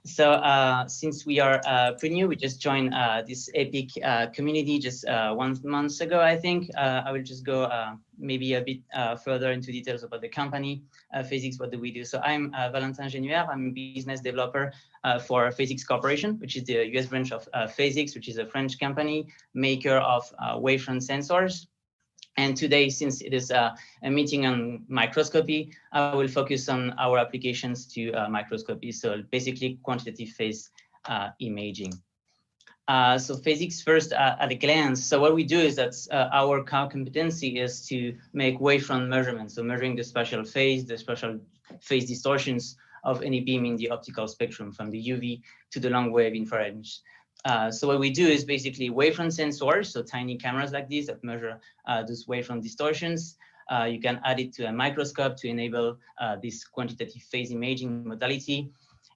So since we are pretty new, we just joined this Epic community just 1 month ago, I think. I will just go maybe a bit further into details about the company. Phasics, what do we do? So I'm Valentin Genuer. I'm a business developer for Phasics Corporation, which is the US branch of Phasics, which is a French company maker of wavefront sensors. And today, since it is a meeting on microscopy, I will focus on our applications to microscopy. So basically quantitative phase imaging. So Phasics first at a glance. So what we do is that our core competency is to make wavefront measurements. So measuring the spatial phase distortions of any beam in the optical spectrum from the UV to the long wave infrared. So what we do is basically wavefront sensors, so tiny cameras like this that measure those wavefront distortions. You can add it to a microscope to enable this quantitative phase imaging modality.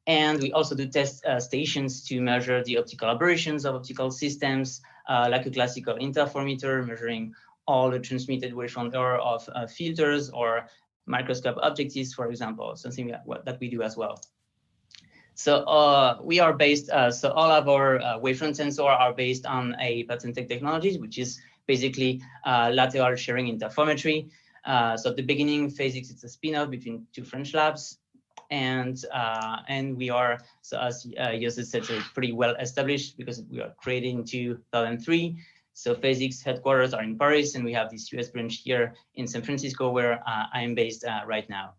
And we also do test stations to measure the optical aberrations of optical systems, like a classical interferometer measuring all the transmitted wavefront error of filters or microscope objectives, for example, something that we do as well. So we are based, so all of our wavefront sensors are based on a patented technology, which is basically lateral sharing interferometry. So at the beginning, Phasics, it's a spin-off between two French labs. And we are, so as Joseph said, so pretty well established because we are created in 2003. So Phasics headquarters are in Paris, and we have this US branch here in San Francisco, where I am based right now.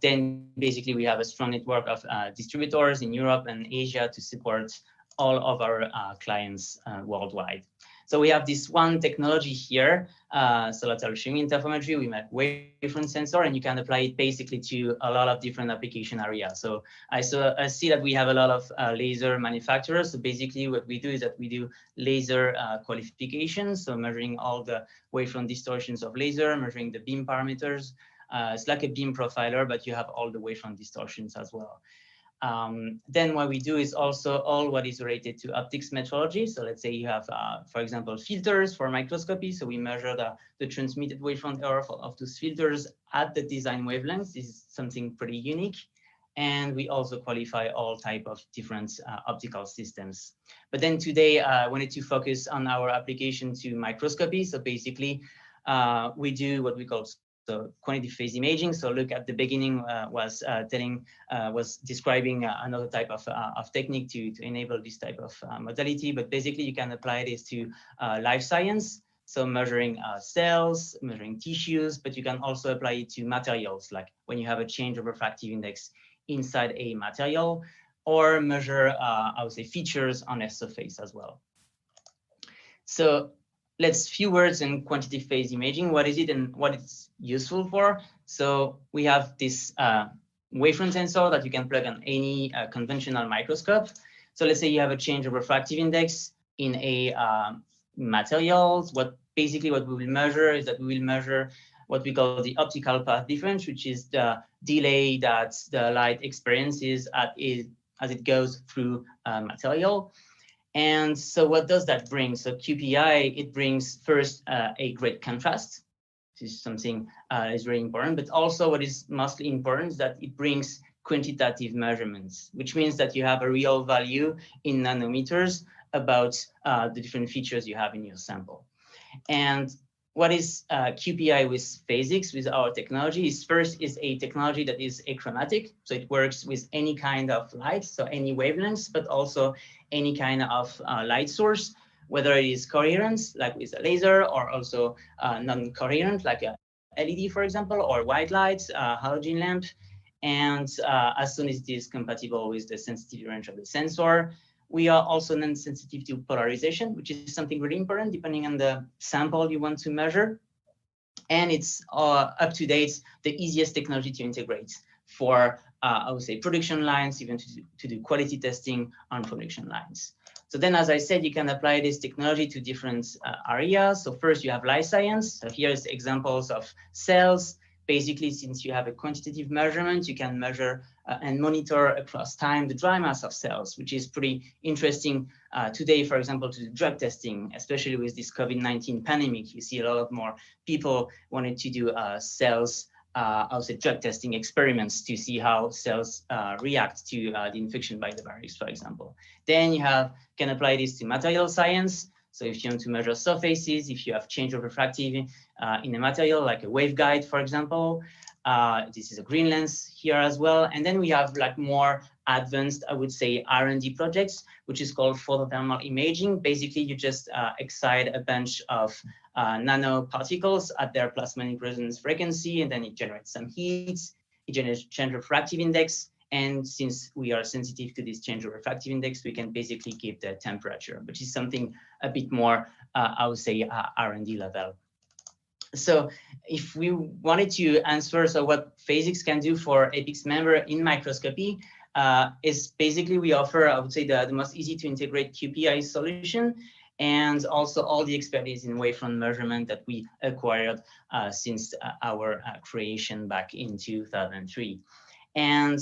Then basically we have a strong network of distributors in Europe and Asia to support all of our clients worldwide. So we have this one technology here, so lateral sharing interferometry. We make wavefront sensor, and you can apply it basically to a lot of different application areas. So I see that we have a lot of laser manufacturers. So basically what we do is that we do laser qualification, so measuring all the wavefront distortions of laser, measuring the beam parameters. It's like a beam profiler, but you have all the wavefront distortions as well. Then what we do is also all what is related to optics metrology. So let's say you have, for example, filters for microscopy. So we measure the transmitted wavefront error of those filters at the design wavelengths. This is something pretty unique. And we also qualify all type of different optical systems. But then today, I wanted to focus on our application to microscopy. So basically, we do what we call quantitative phase imaging. So look at the beginning was describing another type of technique to enable this type of modality. But basically, you can apply this to life science. So measuring cells, measuring tissues, but you can also apply it to materials, like when you have a change of refractive index inside a material, or measure, I would say, features on a surface as well. So let's few words in quantitative phase imaging. What is it and what it's useful for? So we have this wavefront sensor that you can plug on any conventional microscope. So let's say you have a change of refractive index in a materials. What we will measure is that we will measure what we call the optical path difference, which is the delay that the light experiences as it goes through material. And so what does that bring? So QPI, it brings first a great contrast. This is something is very important, but also what is mostly important is that it brings quantitative measurements, which means that you have a real value in nanometers about the different features you have in your sample. And what is QPI with Phasics, with our technology, is first is a technology that is achromatic. So it works with any kind of light, so any wavelengths, but also any kind of light source, whether it is coherent, like with a laser, or also non-coherent, like a LED, for example, or white light, halogen lamp. And as soon as it is compatible with the sensitivity range of the sensor, we are also non-sensitive to polarization, which is something really important depending on the sample you want to measure. And it's up to date, the easiest technology to integrate for, I would say, production lines, even to do quality testing on production lines. So then, as I said, you can apply this technology to different areas. So first you have life science. So here's examples of cells. Basically, since you have a quantitative measurement, you can measure and monitor across time the dry mass of cells, which is pretty interesting today, for example, to do drug testing, especially with this COVID-19 pandemic. You see a lot of more people wanting to do cells I would say drug testing experiments to see how cells react to the infection by the virus, for example. Then you can apply this to material science. So if you want to measure surfaces, if you have change of refractive in a material, like a waveguide, for example, this is a green lens here as well. And then we have like more advanced, I would say, R&D projects, which is called photothermal imaging. Basically, you just excite a bunch of nanoparticles at their plasmonic resonance frequency, and then it generates some heat. It generates change of refractive index. And since we are sensitive to this change of refractive index, we can basically keep the temperature, which is something a bit more, I would say, R&D level. So if we wanted to answer, so what Phasics can do for EPIC's member in microscopy is basically we offer, I would say, the most easy to integrate QPI solution, and also all the expertise in wavefront measurement that we acquired since our creation back in 2003. And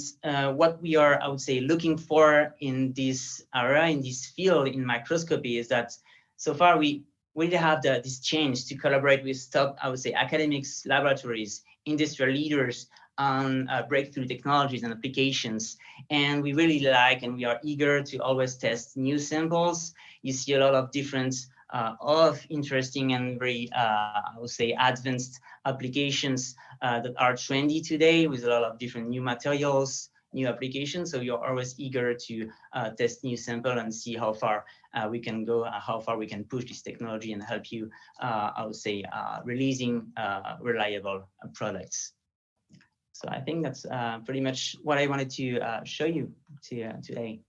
what we are, I would say, looking for in this area, in this field in microscopy, is that so far we really have this change to collaborate with top, I would say, academics, laboratories, industrial leaders on breakthrough technologies and applications. And we really like, and we are eager to always test new samples. You see a lot of different, of interesting and very, I would say, advanced applications that are trendy today with a lot of different new materials, new applications. So you're always eager to test new sample and see how far we can go, how far we can push this technology and help you, I would say, releasing reliable products. So I think that's pretty much what I wanted to show you today.